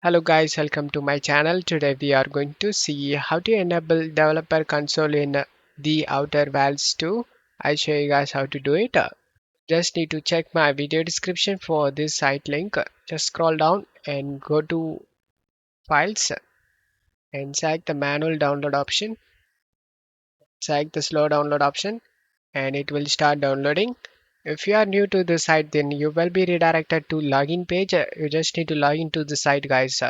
Hello guys, welcome to my channel. Today we are going to see how to enable developer console in the Outer Worlds 2. I'll show you guys how to do it. Just need to check my video description for this site link. Just scroll down and go to files and select the manual download option. Select the slow download option and it will start downloading. If you are new to the site, then you will be redirected to login page. You just need to log into the site guys.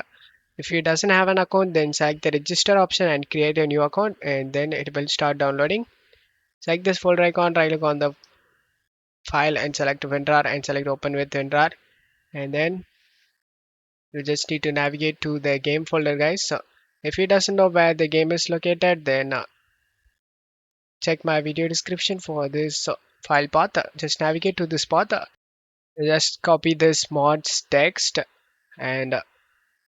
If it doesn't have an account, then select the register option and create a new account, and then it will start downloading. Select this folder icon, right click on the file and select WinRAR and select open with WinRAR. And then you just need to navigate to the game folder guys. So if you doesn't know where the game is located, then check my video description for this file path. Just navigate to this path. Just copy this mods text and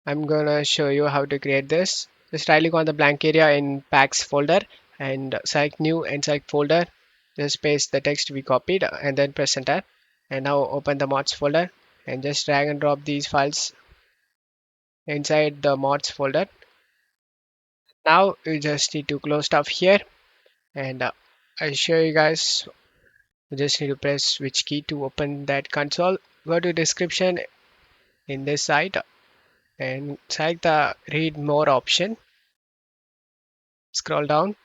I'm gonna show you how to create this. Just right click on the blank area in packs folder and select new and select folder. Just paste the text we copied and then press enter. And now open the mods folder and just drag and drop these files inside the mods folder. Now you just need to close stuff here and I'll show you guys. You just need to press switch key to open that console. Go to description in this site and select the read more option. Scroll down.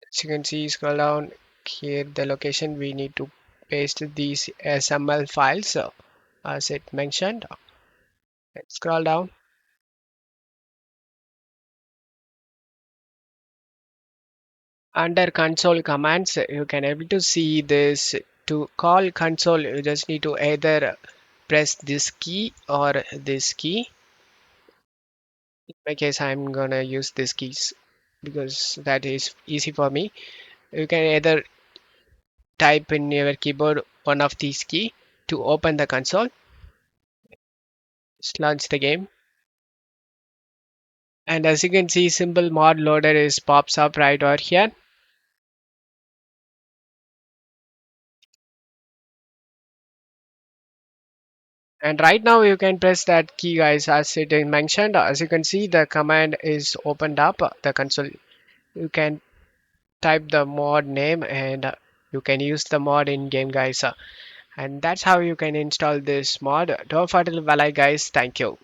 As you can see, scroll down here, the location we need to paste these SML files as it mentioned. Scroll down. Under console commands, you can able to see this. To call console, you just need to either press this key or this key. In my case, I'm gonna use this keys because that is easy for me. You can either type in your keyboard one of these key to open the console. Just launch the game. And as you can see, simple mod loader is pops up right over here. And right now you can press that key guys as it is mentioned. As you can see, the command is opened up the console. You can type the mod name and you can use the mod in game guys. And that's how you can install this mod. Don't forget to like guys. Thank you.